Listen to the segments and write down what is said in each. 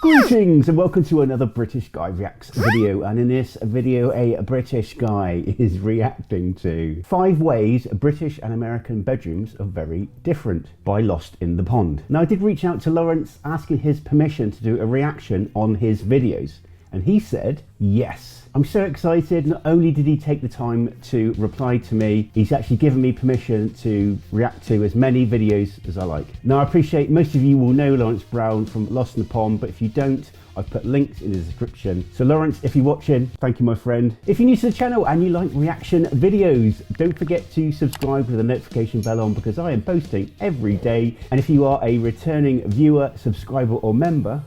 Greetings and welcome to another British Guy Reacts video, and in this video a British guy is reacting to 5 ways British and American bedrooms are very different by Lost in the Pond. Now I did reach out to Lawrence asking his permission to do a reaction on his videos and he said yes. I'm so excited. Not only did he take the time to reply to me, he's actually given me permission to react to as many videos as I like. Now I appreciate most of you will know Lawrence Brown from Lost in the Pond, but if you don't, I've put links in the description. So Lawrence, if you're watching, thank you my friend. If you're new to the channel and you like reaction videos, don't forget to subscribe with the notification bell on because I am posting every day. And if you are a returning viewer, subscriber or member,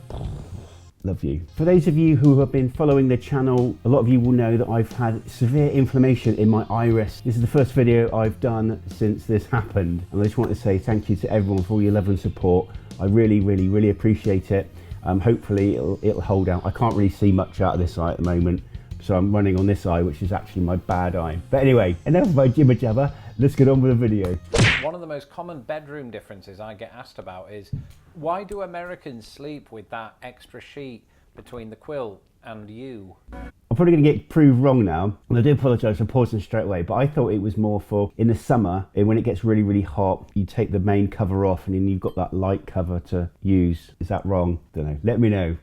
love you. For those of you who have been following the channel, a lot of you will know that I've had severe inflammation in my iris. This is the first video I've done since this happened. And I just want to say thank you to everyone for all your love and support. I really appreciate it. Hopefully it'll hold out. I can't really see much out of this eye at the moment, so I'm running on this eye, which is actually my bad eye. But anyway, enough of my jibber jabber. Let's get on with the video. One of the most common bedroom differences I get asked about is, why do Americans sleep with that extra sheet between the quilt and you? I'm probably going to get proved wrong now, and I do apologise for pausing straight away, but I thought it was more for in the summer, and when it gets really hot, you take the main cover off and then you've got that light cover to use. Is that wrong? Don't know. Let me know.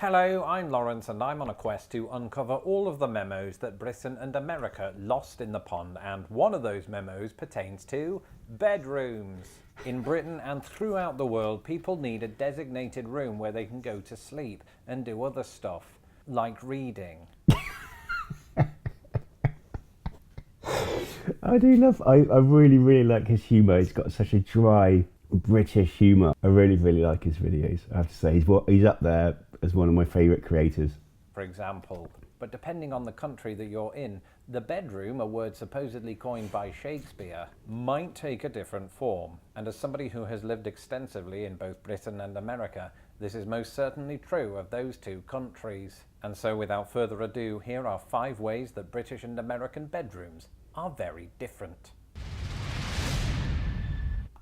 Hello, I'm Lawrence and I'm on a quest to uncover all of the memos that Britain and America lost in the pond, and one of those memos pertains to bedrooms. In Britain and throughout the world, people need a designated room where they can go to sleep and do other stuff, like reading. I really like his humour. He's got such a dry British humour. I really like his videos. I have to say, he's up there as one of my favourite creators. For example, but depending on the country that you're in, the bedroom, a word supposedly coined by Shakespeare, might take a different form. And as somebody who has lived extensively in both Britain and America, this is most certainly true of those two countries. And so without further ado, here are 5 ways that British and American bedrooms are very different.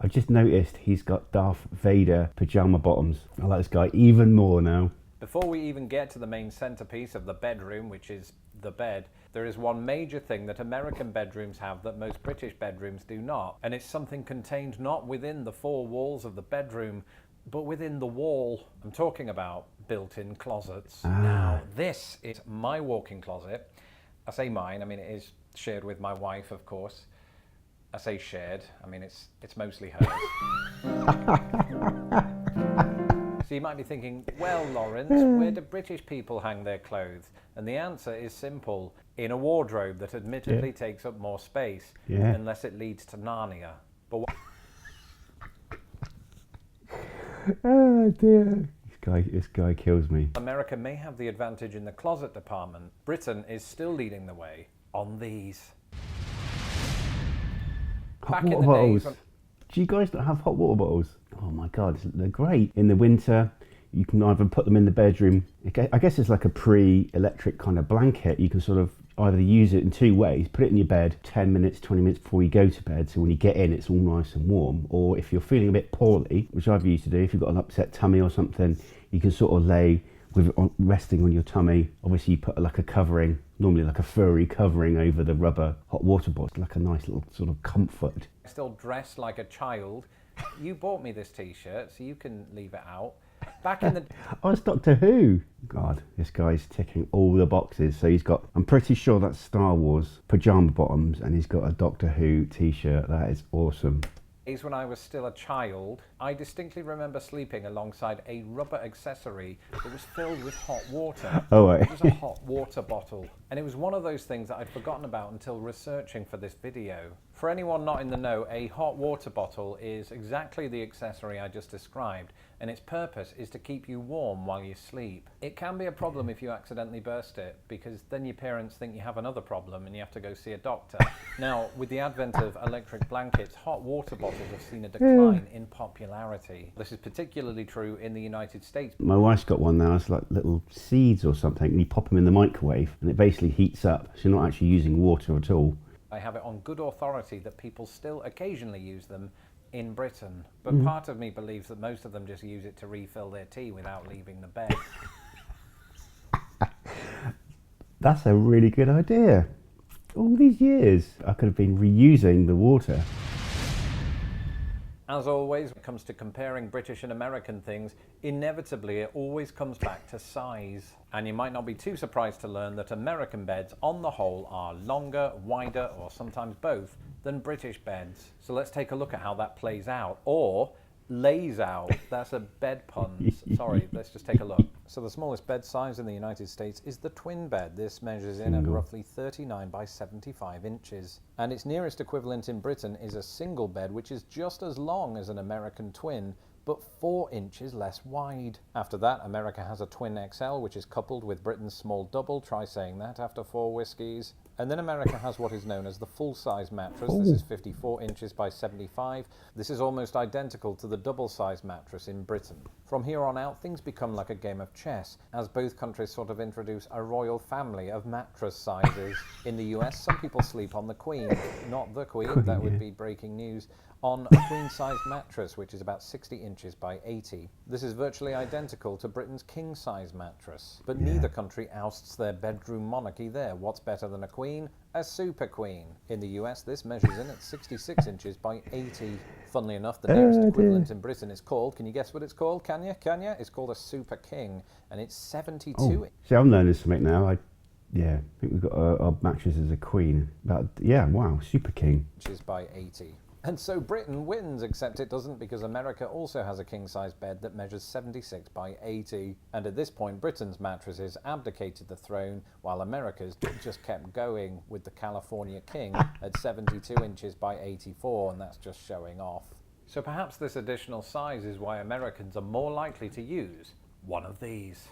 I've just noticed he's got Darth Vader pyjama bottoms. I like this guy even more now. Before we even get to the main centerpiece of the bedroom, which is the bed, there is one major thing that American bedrooms have that most British bedrooms do not, and it's something contained not within the 4 walls of the bedroom, but within the wall. I'm talking about built-in closets. Now, this is my walk-in closet. I say mine, I mean it is shared with my wife, of course. I say shared, I mean it's mostly hers. So you might be thinking, well Lawrence, where do British people hang their clothes? And the answer is simple: in a wardrobe that admittedly takes up more space, unless it leads to Narnia. But oh dear. This guy kills me. America may have the advantage in the closet department. Britain is still leading the way on these. Hot water bottles. Do you guys not have hot water bottles? Oh my god, they're great. In the winter, you can either put them in the bedroom. I guess it's like a pre-electric kind of blanket. You can sort of either use it in 2 ways. Put it in your bed 10 minutes, 20 minutes before you go to bed, so when you get in, it's all nice and warm. Or if you're feeling a bit poorly, which I've used to do, if you've got an upset tummy or something, you can sort of lay with it resting on your tummy. Obviously you put like a covering, normally like a furry covering over the rubber hot water bottle, like a nice little sort of comfort. Still dressed like a child. You bought me this t-shirt, so you can leave it out. Back in the... Oh, it's Doctor Who. God, this guy's ticking all the boxes. So he's got, I'm pretty sure that's Star Wars pyjama bottoms, and he's got a Doctor Who t-shirt. That is awesome. When I was still a child, I distinctly remember sleeping alongside a rubber accessory that was filled with hot water. Oh, right. It was a hot water bottle. And it was one of those things that I'd forgotten about until researching for this video. For anyone not in the know, a hot water bottle is exactly the accessory I just described, and its purpose is to keep you warm while you sleep. It can be a problem if you accidentally burst it, because then your parents think you have another problem and you have to go see a doctor. Now, with the advent of electric blankets, hot water bottles have seen a decline in popularity. This is particularly true in the United States. My wife's got one now. It's like little seeds or something, and you pop them in the microwave and it basically heats up, so you're not actually using water at all. I have it on good authority that people still occasionally use them in Britain, but part of me believes that most of them just use it to refill their tea without leaving the bed. That's a really good idea. All these years, I could have been reusing the water. As always, when it comes to comparing British and American things, inevitably it always comes back to size. And you might not be too surprised to learn that American beds, on the whole, are longer, wider, or sometimes both, than British beds. So let's take a look at how that plays out, or lays out. That's a bed pun. Sorry, let's just take a look. So the smallest bed size in the United States is the twin bed. This measures in at roughly 39 by 75 inches. And its nearest equivalent in Britain is a single bed, which is just as long as an American twin, but 4 inches less wide. After that, America has a twin XL, which is coupled with Britain's small double. Try saying that after 4 whiskies. And then America has what is known as the full-size mattress. This is 54 inches by 75. This is almost identical to the double-size mattress in Britain. From here on out, things become like a game of chess, as both countries sort of introduce a royal family of mattress sizes. In the US, some people sleep on the Queen, not the Queen, that would be breaking news, on a queen-sized mattress, which is about 60 inches by 80. This is virtually identical to Britain's king-size mattress, but neither country ousts their bedroom monarchy there. What's better than a queen? A super queen. In the US, this measures in at 66 inches by 80. Funnily enough, the nearest equivalent in Britain is called, can you guess what it's called? Can you? It's called a super king, and it's 72 inches. See, I'm learning something now. I think we've got our mattress as a queen. Wow, super king. Inches by 80. And so Britain wins, except it doesn't, because America also has a king-size bed that measures 76 by 80. And at this point, Britain's mattresses abdicated the throne, while America's just kept going with the California King at 72 inches by 84, and that's just showing off. So perhaps this additional size is why Americans are more likely to use one of these.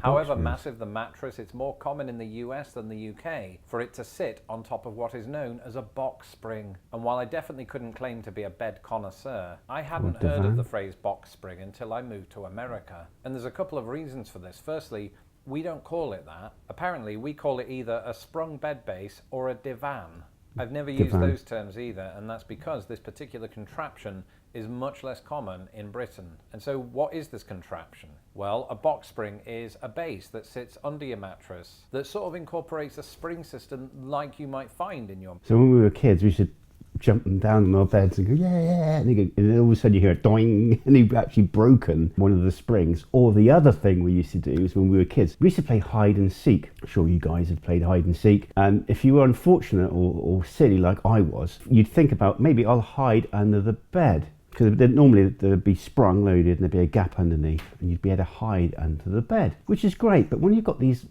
However massive the mattress, it's more common in the US than the UK for it to sit on top of what is known as a box spring. And while I definitely couldn't claim to be a bed connoisseur, I hadn't heard of the phrase box spring until I moved to America. And there's a couple of reasons for this. Firstly, we don't call it that. Apparently, we call it either a sprung bed base or a divan. I've never used those terms either, and that's because this particular contraption is much less common in Britain. And so what is this contraption? Well, a box spring is a base that sits under your mattress that sort of incorporates a spring system like you might find in your... So when we were kids, we should jump them down on our beds and go, yeah, and then all of a sudden you hear a doing, and you've actually broken one of the springs. Or the other thing we used to do is when we were kids, we used to play hide and seek. I'm sure you guys have played hide and seek. And if you were unfortunate or silly like I was, you'd think about, maybe I'll hide under the bed. Because normally they'd be sprung loaded and there'd be a gap underneath and you'd be able to hide under the bed, which is great. But when you've got these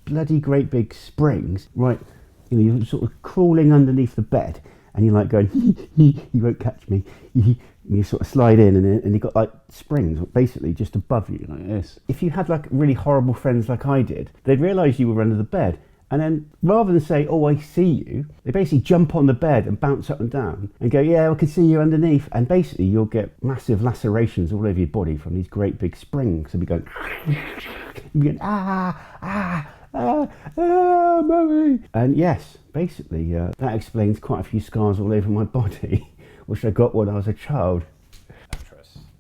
bloody great big springs, right, you're sort of crawling underneath the bed and you're like going, you won't catch me. And you sort of slide in and you've got like springs basically just above you like this. If you had like really horrible friends like I did, they'd realise you were under the bed. And then rather than say, oh, I see you, they basically jump on the bed and bounce up and down and go, yeah, I can see you underneath. And basically you'll get massive lacerations all over your body from these great big springs. And you'll be going, mommy. And yes, basically that explains quite a few scars all over my body, which I got when I was a child.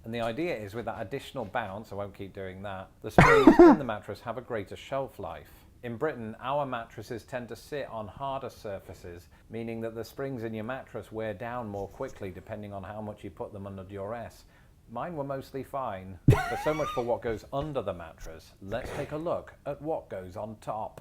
And the idea is with that additional bounce, I won't keep doing that, the springs in the mattress have a greater shelf life. In Britain, our mattresses tend to sit on harder surfaces, meaning that the springs in your mattress wear down more quickly depending on how much you put them under duress. Mine were mostly fine. But so much for what goes under the mattress. Let's take a look at what goes on top.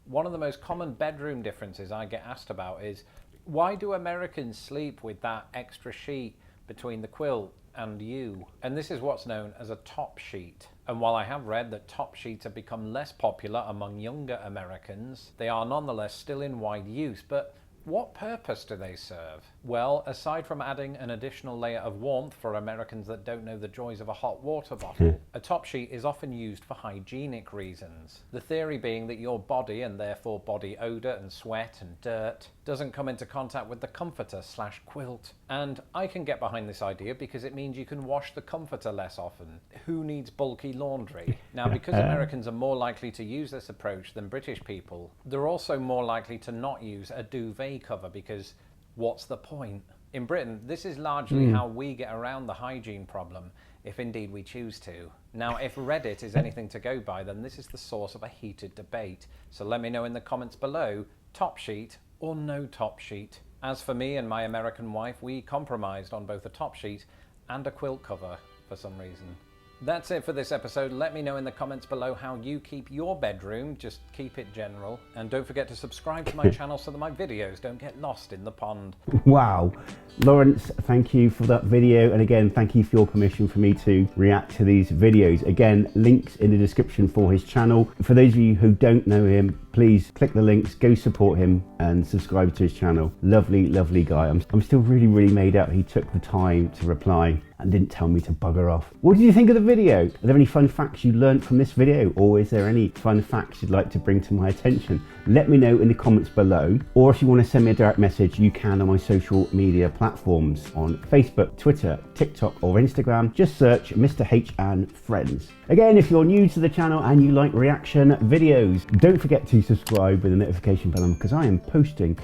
One of the most common bedroom differences I get asked about is, why do Americans sleep with that extra sheet between the quilt and you? And this is what's known as a top sheet. And while I have read that top sheets have become less popular among younger Americans, they are nonetheless still in wide use. But what purpose do they serve? Well, aside from adding an additional layer of warmth for Americans that don't know the joys of a hot water bottle, a top sheet is often used for hygienic reasons. The theory being that your body, and therefore body odor and sweat and dirt, doesn't come into contact with the comforter/quilt. And I can get behind this idea because it means you can wash the comforter less often. Who needs bulky laundry? Now, because Americans are more likely to use this approach than British people, they're also more likely to not use a duvet may cover, because what's the point? In Britain, this is largely how we get around the hygiene problem, if indeed we choose to. Now, if Reddit is anything to go by, then this is the source of a heated debate. So let me know in the comments below, top sheet or no top sheet. As for me and my American wife, we compromised on both a top sheet and a quilt cover for some reason. That's it for this episode. Let me know in the comments below how you keep your bedroom. Just keep it general. And don't forget to subscribe to my channel so that my videos don't get lost in the pond. Wow. Lawrence, thank you for that video. And again, thank you for your permission for me to react to these videos. Again, links in the description for his channel. For those of you who don't know him, please click the links, go support him and subscribe to his channel. Lovely, lovely guy. I'm still really made up. He took the time to reply and didn't tell me to bugger off. What did you think of the video? Are there any fun facts you learned from this video? Or is there any fun facts you'd like to bring to my attention? Let me know in the comments below. Or if you want to send me a direct message, you can on my social media platforms on Facebook, Twitter, TikTok or Instagram. Just search Mr. H and Friends. Again, if you're new to the channel and you like reaction videos, don't forget to subscribe with the notification bell on, because I am posting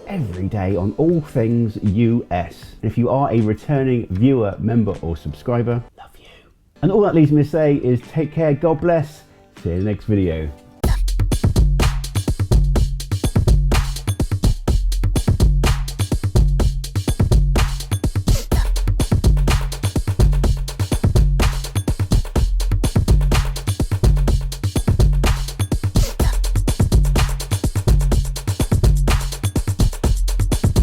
every day on all things US. And if you are a returning viewer, member or subscriber, love you. And all that leaves me to say is take care, God bless, see you in the next video.